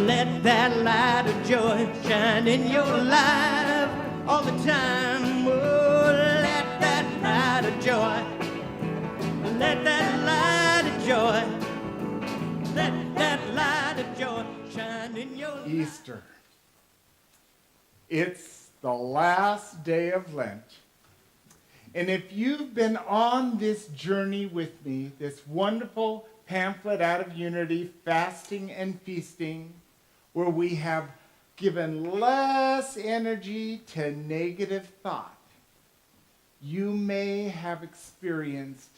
let that light of joy shine in your life all the time. Oh, let that light of joy, let that light of joy, let that light of joy shine in your life. Easter. It's the last day of Lent. And if you've been on this journey with me, this wonderful pamphlet out of Unity, Fasting and Feasting, where we have given less energy to negative thought, you may have experienced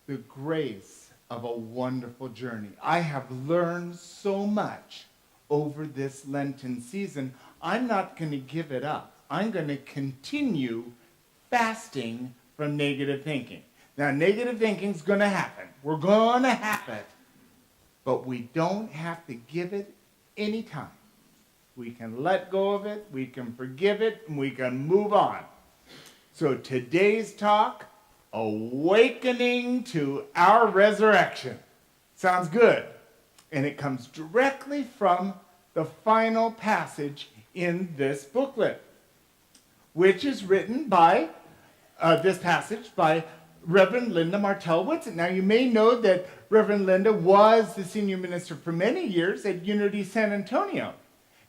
the grace of a wonderful journey. I have learned so much over this Lenten season. I'm not going to give it up. I'm going to continue fasting from negative thinking. Now, negative thinking is going to happen. We're going to have it. But we don't have to give it any time. We can let go of it, we can forgive it, and we can move on. So today's talk, awakening to our resurrection. Sounds good. And it comes directly from the final passage in this booklet, which is written by this passage by Reverend Linda Martell Whitsitt. Now, you may know that Reverend Linda was the senior minister for many years at Unity San Antonio.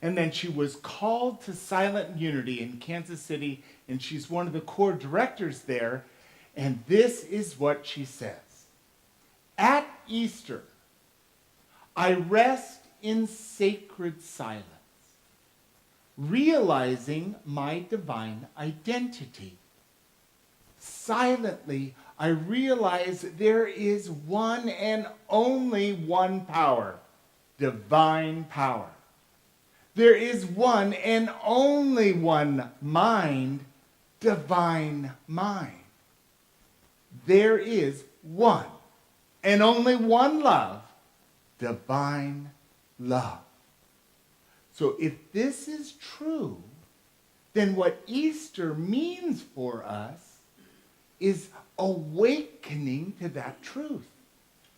And then she was called to Silent Unity in Kansas City, and she's one of the core directors there. And this is what she says. At Easter, I rest in sacred silence, realizing my divine identity. Silently, I realize there is one and only one power, divine power. There is one and only one mind, divine mind. There is one and only one love, divine love. So if this is true, then what Easter means for us is awakening to that truth,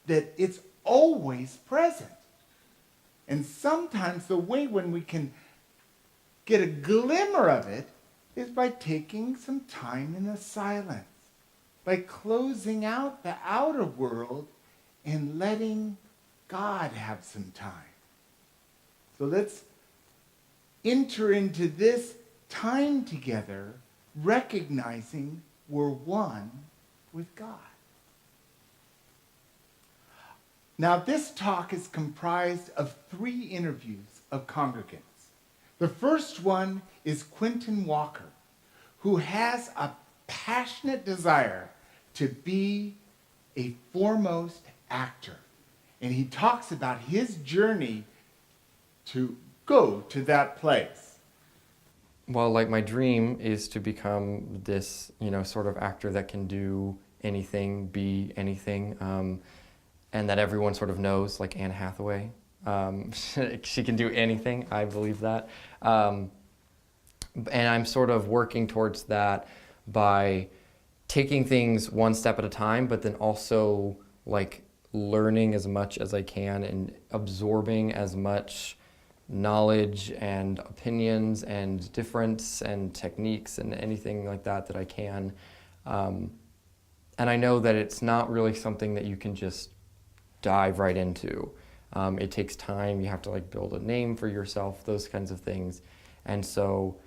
that it's always present. And sometimes the way when we can get a glimmer of it is by taking some time in the silence, by closing out the outer world and letting God have some time. So let's enter into this time together, recognizing we're one with God. Now, this talk is comprised of 3 interviews of congregants. The first one is Quentin Walker, who has a passionate desire to be a foremost actor. And he talks about his journey to go to that place. Well, like my dream is to become this, sort of actor that can do anything, be anything, and that everyone sort of knows, like Anne Hathaway. She can do anything, I believe that. And I'm sort of working towards that by taking things one step at a time, but then also like learning as much as I can and absorbing as much knowledge and opinions and difference and techniques and anything like that I can. And I know that it's not really something that you can just dive right into. It takes time. You have to build a name for yourself, those kinds of things. And so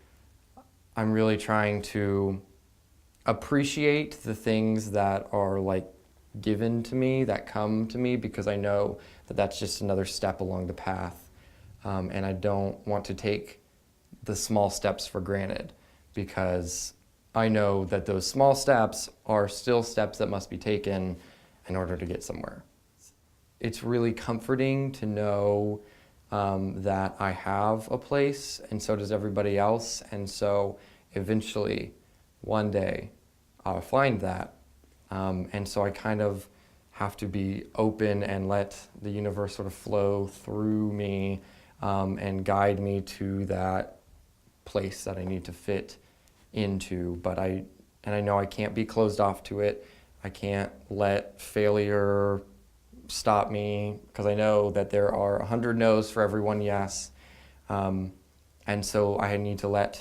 I'm really trying to appreciate the things that are given to me, that come to me, because I know that that's just another step along the path. And I don't want to take the small steps for granted, because I know that those small steps are still steps that must be taken in order to get somewhere. It's really comforting to know that I have a place, and so does everybody else. And so eventually, one day, I'll find that. And so I kind of have to be open and let the universe sort of flow through me and guide me to that place that I need to fit into. But I know I can't be closed off to it. I can't let failure stop me, because I know that there are 100 no's for every one yes. And so I need to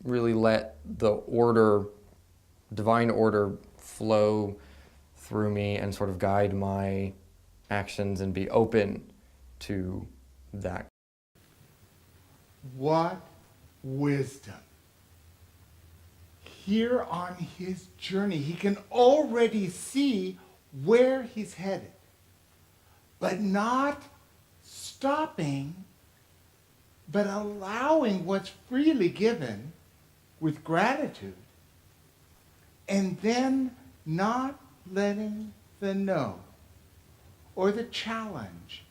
really let the order, divine order, flow through me and sort of guide my actions and be open to that. What wisdom. Here on his journey, he can already see where he's headed, but not stopping, but allowing what's freely given with gratitude, and then not letting the no or the challenge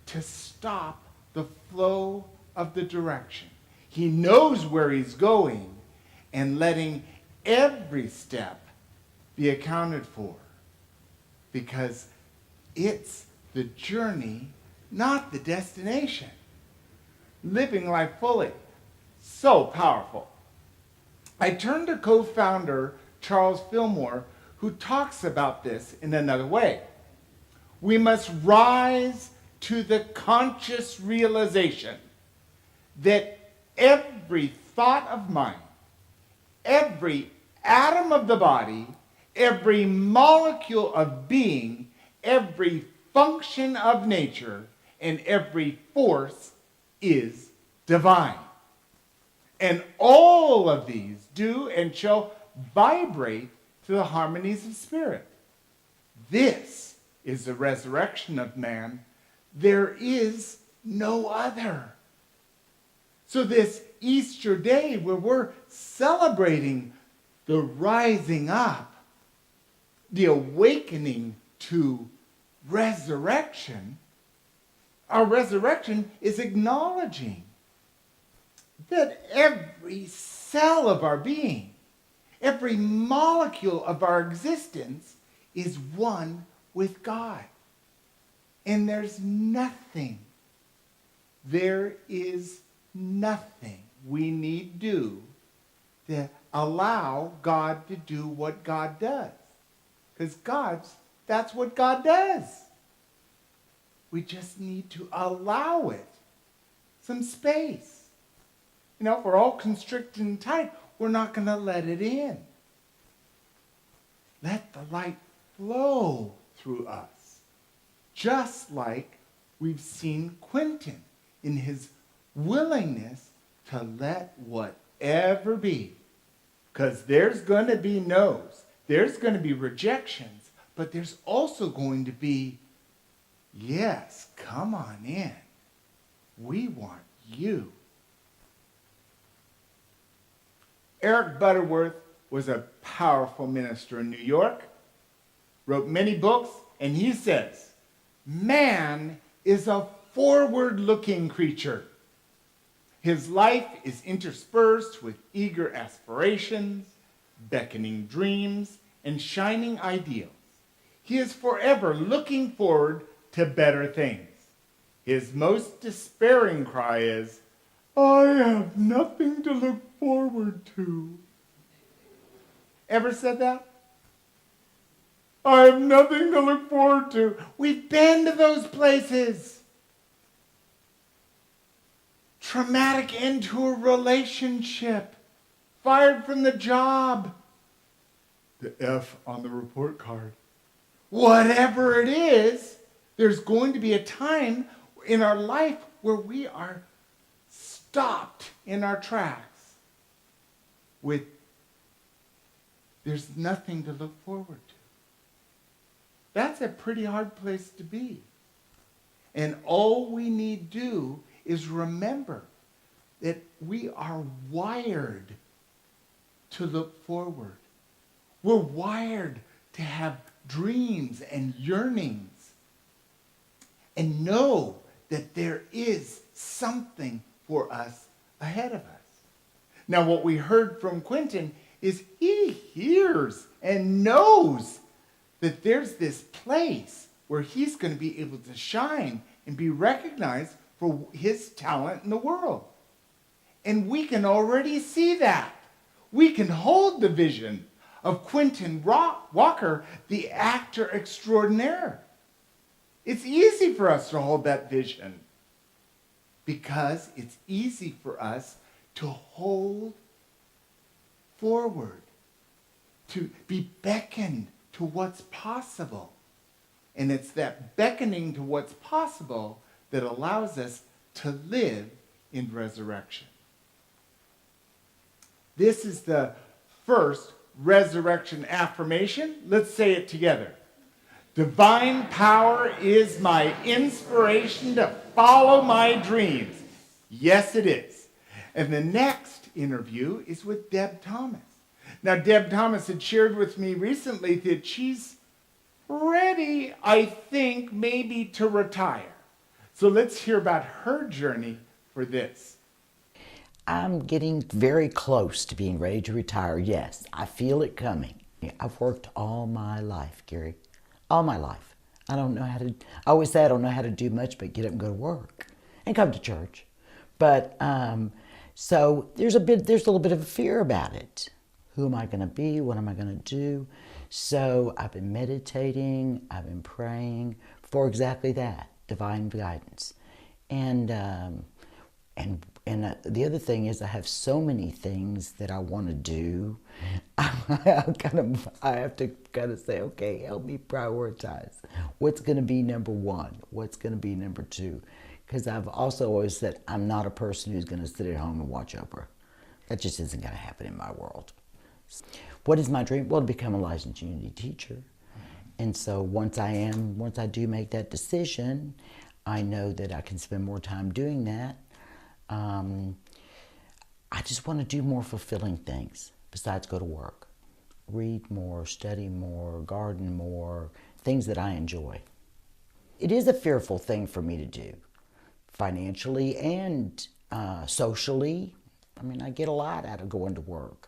to stop the flow of the direction. He knows where he's going, and letting every step be accounted for, because it's the journey, not the destination. Living life fully. So powerful. I turn to co-founder Charles Fillmore, who talks about this in another way. We must rise to the conscious realization that every thought of mind, every atom of the body, every molecule of being, every function of nature, and every force is divine. And all of these do and shall vibrate to the harmonies of spirit. This is the resurrection of man. There is no other. So this Easter day, where we're celebrating the rising up, the awakening to resurrection, our resurrection is acknowledging that every cell of our being, every molecule of our existence is one with God. And there is nothing we need do to allow God to do what God does. Because that's what God does. We just need to allow it some space. If we're all constricted and tight, we're not going to let it in. Let the light flow through us. Just like we've seen Quentin in his willingness to let whatever be. Because there's going to be no's. There's going to be rejections. But there's also going to be, yes, come on in. We want you. Eric Butterworth was a powerful minister in New York, wrote many books, and he says, man is a forward-looking creature. His life is interspersed with eager aspirations, beckoning dreams, and shining ideals. He is forever looking forward to better things. His most despairing cry is, I have nothing to look forward to. Ever said that? I have nothing to look forward to. We've been to those places. Traumatic end to a relationship. Fired from the job. The F on the report card. Whatever it is, there's going to be a time in our life where we are stopped in our tracks with there's nothing to look forward to. That's a pretty hard place to be. And all we need do is remember that we are wired to look forward. We're wired to have dreams and yearnings and know that there is something for us ahead of us. Now, what we heard from Quentin is he hears and knows that there's this place where he's going to be able to shine and be recognized for his talent in the world. And we can already see that. We can hold the vision of Quentin Walker, the actor extraordinaire. It's easy for us to hold that vision because it's easy for us to hold forward, to be beckoned to what's possible. And it's that beckoning to what's possible that allows us to live in resurrection. This is the first resurrection affirmation. Let's say it together. Divine power is my inspiration to follow my dreams. Yes, it is. And the next interview is with Deb Thomas. Now, Deb Thomas had shared with me recently that she's ready, I think, maybe to retire. So let's hear about her journey for this. I'm getting very close to being ready to retire. Yes, I feel it coming. I've worked all my life, Gary. All my life. I always say I don't know how to do much but get up and go to work and come to church. But, so there's a little bit of a fear about it. Who am I going to be? What am I going to do? So I've been meditating, I've been praying for exactly that, divine guidance. And the other thing is I have so many things that I want to do. I have to kind of say, okay, help me prioritize. What's going to be number one? What's going to be number two? Because I've also always said I'm not a person who's going to sit at home and watch Oprah. That just isn't going to happen in my world. What is my dream? Well, to become a licensed Unity teacher. And so once I do make that decision, I know that I can spend more time doing that. I just want to do more fulfilling things besides go to work. Read more, study more, garden more, things that I enjoy. It is a fearful thing for me to do, financially and socially. I mean, I get a lot out of going to work.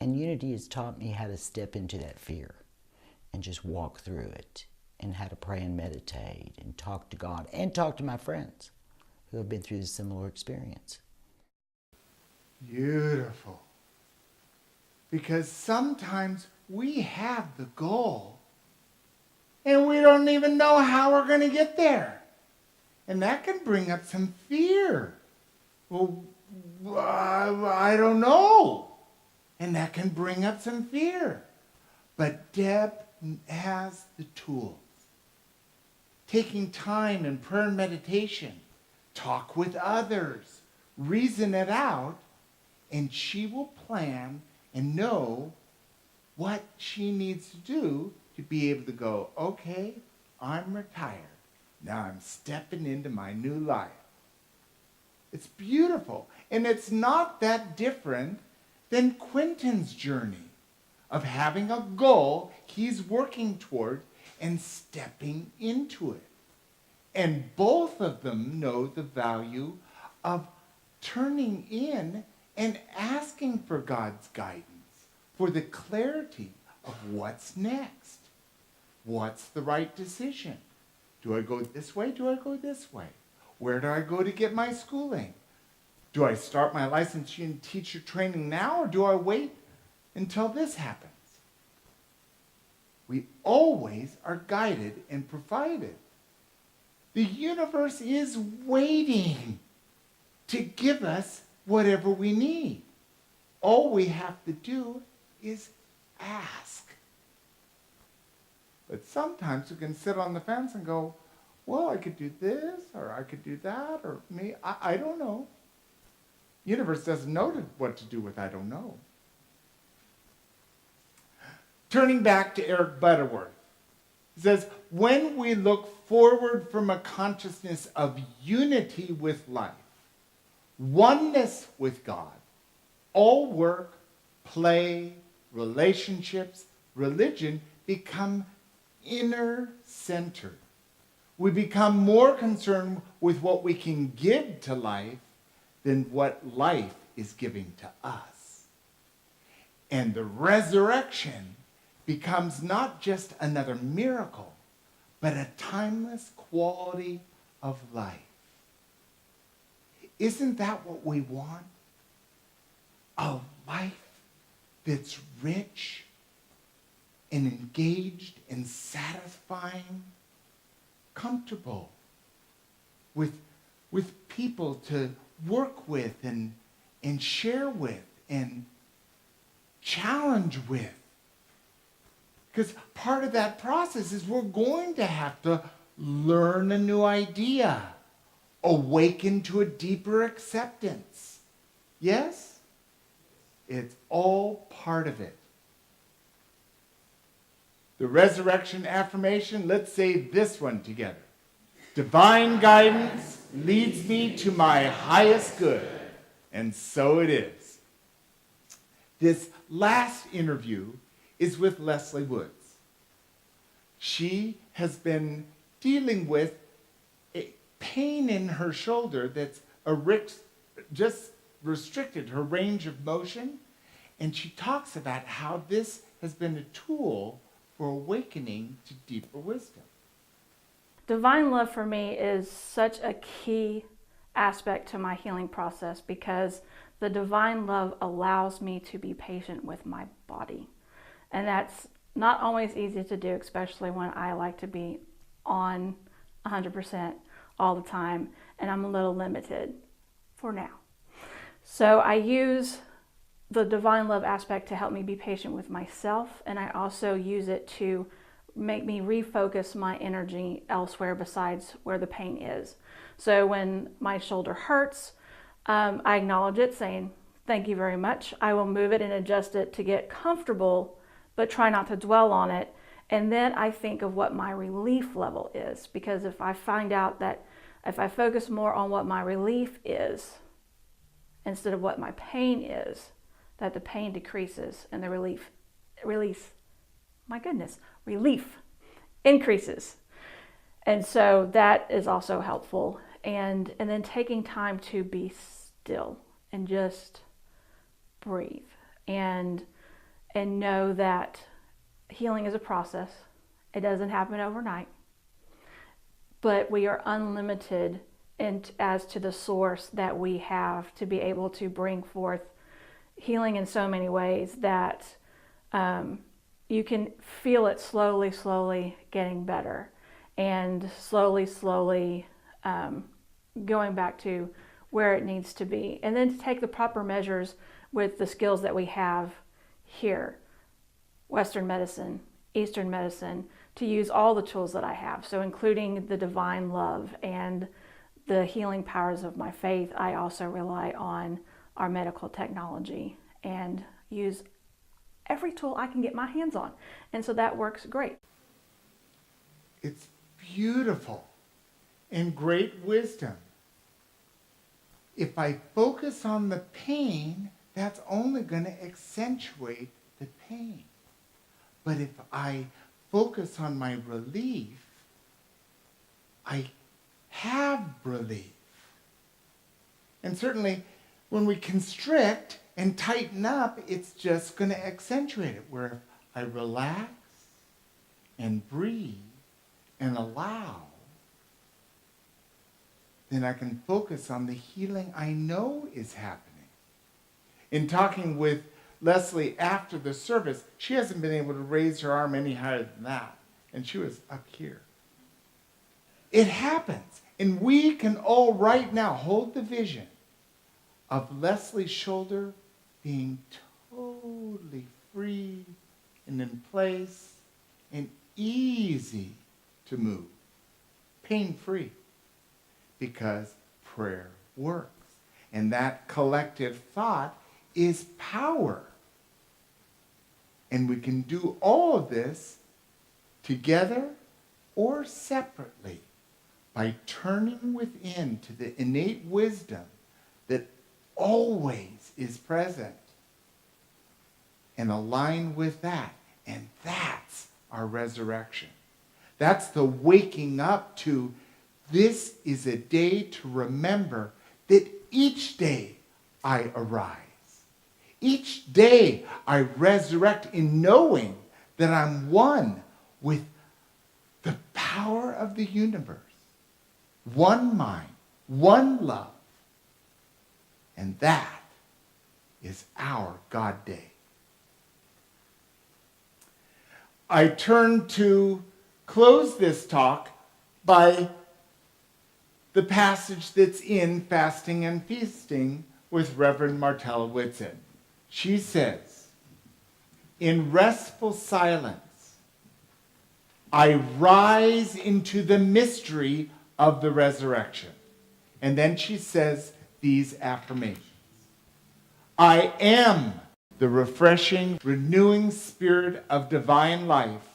And Unity has taught me how to step into that fear and just walk through it, and how to pray and meditate and talk to God and talk to my friends who have been through a similar experience. Beautiful. Because sometimes we have the goal and we don't even know how we're going to get there. And that can bring up some fear. Well, I don't know. And that can bring up some fear. But Deb has the tools. Taking time in prayer and meditation, talk with others, reason it out, and she will plan and know what she needs to do to be able to go, okay, I'm retired. Now I'm stepping into my new life. It's beautiful. And it's not that different than Quentin's journey of having a goal he's working toward and stepping into it. And both of them know the value of turning in and asking for God's guidance, for the clarity of what's next. What's the right decision? Do I go this way? Do I go this way? Where do I go to get my schooling? Do I start my licensed teacher training now, or do I wait until this happens? We always are guided and provided. The universe is waiting to give us whatever we need. All we have to do is ask. But sometimes we can sit on the fence and go, well, I could do this, or I could do that, or me. I don't know. The universe doesn't know what to do with I don't know. Turning back to Eric Butterworth, he says, when we look forward from a consciousness of unity with life, oneness with God, all work, play, relationships, religion become inner-centered. We become more concerned with what we can give to life than what life is giving to us. And the resurrection becomes not just another miracle, but a timeless quality of life. Isn't that what we want? A life that's rich and engaged and satisfying comfortable with people to work with and share with and challenge with. Because part of that process is we're going to have to learn a new idea, awaken to a deeper acceptance. Yes? It's all part of it. The resurrection affirmation, let's say this one together. Divine guidance leads me to my highest good, and so it is. This last interview is with Leslie Woods. She has been dealing with a pain in her shoulder that's just restricted her range of motion, and she talks about how this has been a tool for awakening to deeper wisdom. Divine love for me is such a key aspect to my healing process because the divine love allows me to be patient with my body. And that's not always easy to do, especially when I like to be on 100% all the time, and I'm a little limited for now. So I use the divine love aspect to help me be patient with myself, and I also use it to make me refocus my energy elsewhere besides where the pain is. So when my shoulder hurts, I acknowledge it, saying, thank you very much. I will move it and adjust it to get comfortable, but try not to dwell on it. And then I think of what my relief level is, because if I find out that if I focus more on what my relief is instead of what my pain is, that the pain decreases and the relief increases. And so that is also helpful. And then taking time to be still and just breathe and know that healing is a process. It doesn't happen overnight. But we are unlimited as to the source that we have to be able to bring forth healing in so many ways that you can feel it slowly getting better and slowly going back to where it needs to be. And then to take the proper measures with the skills that we have here, Western medicine, Eastern medicine, to use all the tools that I have. So including the divine love and the healing powers of my faith, I also rely on our medical technology and use every tool I can get my hands on. And so that works great. It's beautiful and great wisdom. If I focus on the pain, that's only going to accentuate the pain. But if I focus on my relief, I have relief. And certainly when we constrict and tighten up, it's just going to accentuate it. Where if I relax and breathe and allow, then I can focus on the healing I know is happening. In talking with Leslie after the service, she hasn't been able to raise her arm any higher than that, and she was up here. It happens, and we can all right now hold the vision of Leslie's shoulder being totally free and in place and easy to move, pain-free, because prayer works. And that collective thought is power. And we can do all of this together or separately by turning within to the innate wisdom that always is present and align with that. And that's our resurrection. That's the waking up to this is a day to remember that each day I arise. Each day I resurrect in knowing that I'm one with the power of the universe. One mind, one love. And that is our God Day. I turn to close this talk by the passage that's in Fasting and Feasting with Reverend Martella Whitson. She says, "In restful silence, I rise into the mystery of the resurrection." And then she says these affirmations. "I am the refreshing, renewing spirit of divine life,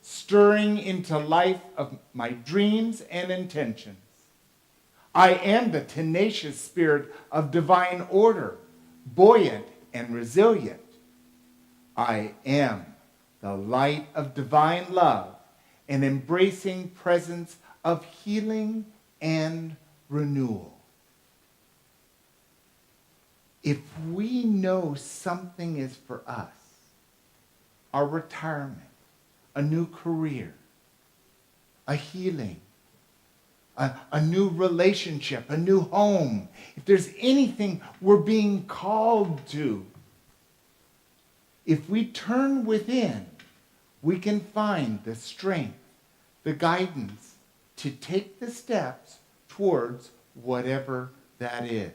stirring into life of my dreams and intentions. I am the tenacious spirit of divine order, buoyant and resilient. I am the light of divine love, an embracing presence of healing and renewal." If we know something is for us, our retirement, a new career, a healing, a new relationship, a new home, if there's anything we're being called to, if we turn within, we can find the strength, the guidance to take the steps towards whatever that is.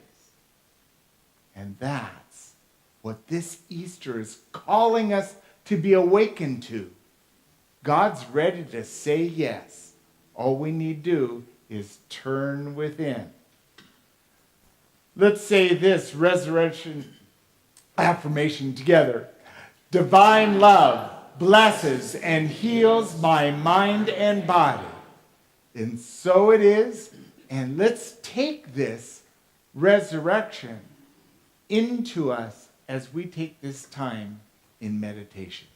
And that's what this Easter is calling us to be awakened to. God's ready to say yes. All we need to do is turn within. Let's say this resurrection affirmation together. Divine love blesses and heals my mind and body. And so it is. And let's take this resurrection into us as we take this time in meditation.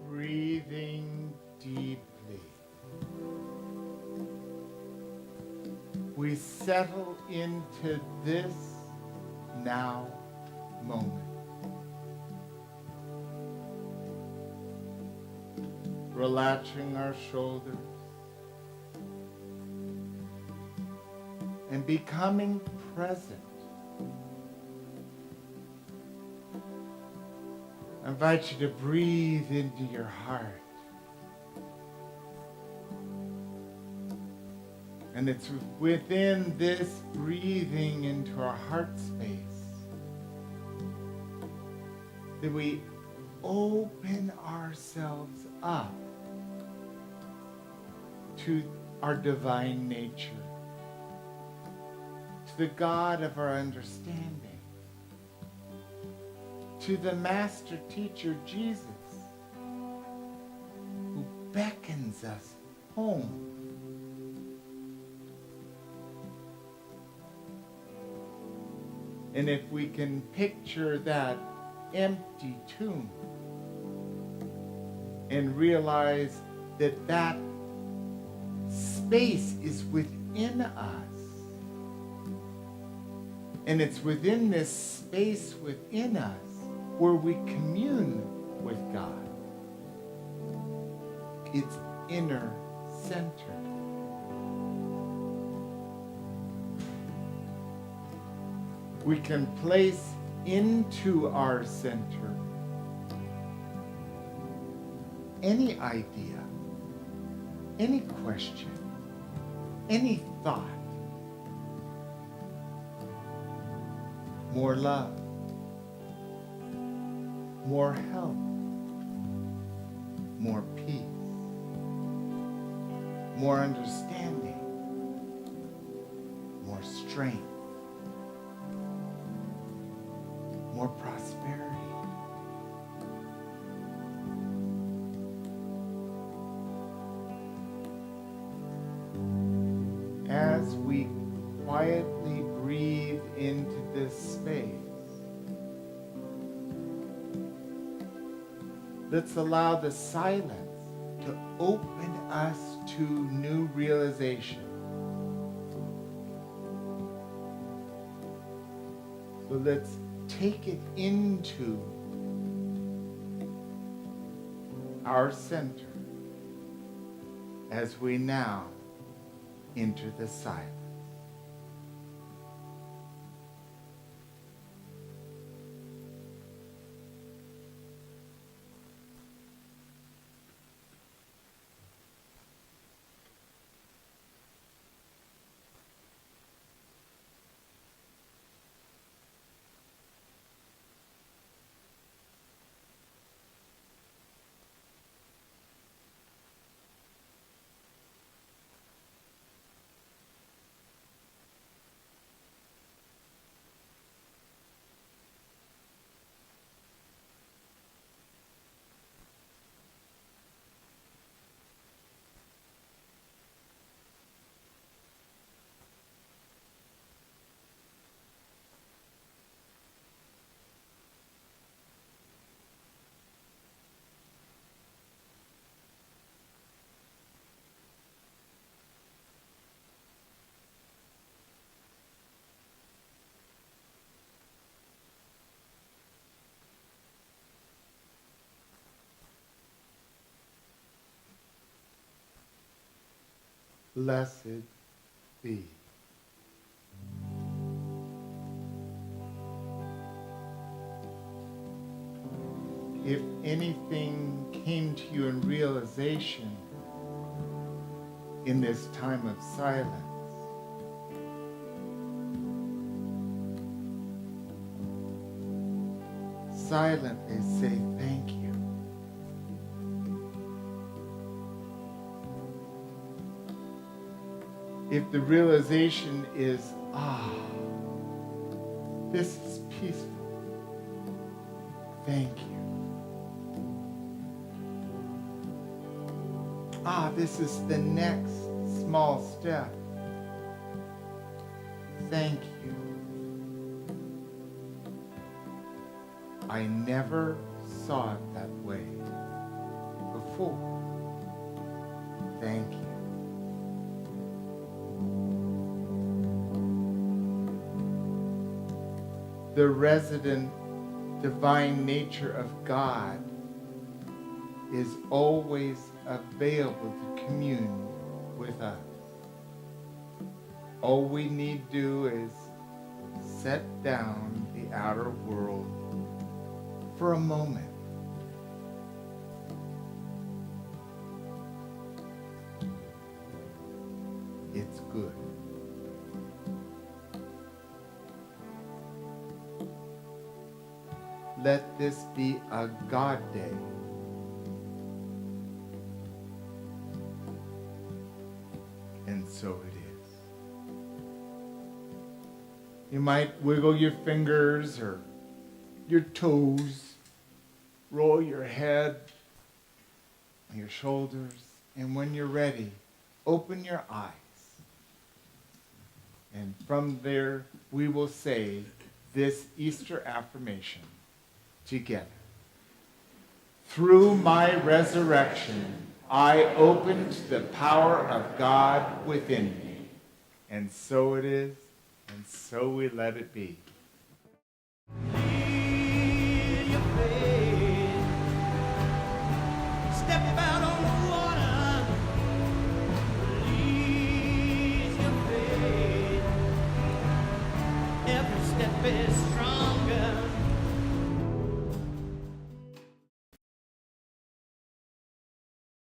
Breathing deeply, we settle into this now moment. Relaxing our shoulders and becoming present I invite you to breathe into your heart. And it's within this breathing into our heart space that we open ourselves up to our divine nature, to the God of our understanding, to the master teacher Jesus, who beckons us home. And if we can picture that empty tomb and realize that that space is within us, and it's within this space within us where we commune with God. It's inner center. We can place into our center any idea, any question, any thought. More love, more help, more peace, more understanding, more strength, more prosperity. As we quietly breathe into this space, let's allow the silence to open us to new realization. So let's take it into our center as we now enter the silence. Blessed be. If anything came to you in realization in this time of silence, silently say thank you. If the realization is, this is peaceful, thank you. This is the next small step, thank you. I never saw it that way before, thank you. The resident divine nature of God is always available to commune with us. All we need to do is set down the outer world for a moment good. Let this be a God day. And so it is. You might wiggle your fingers or your toes, roll your head, your shoulders, and when you're ready, open your eyes. And from there, we will say this Easter affirmation together. Through my resurrection, I opened the power of God within me. And so it is, and so we let it be. Lead your faith. Step out on the water. Lead your faith. Every step is strong.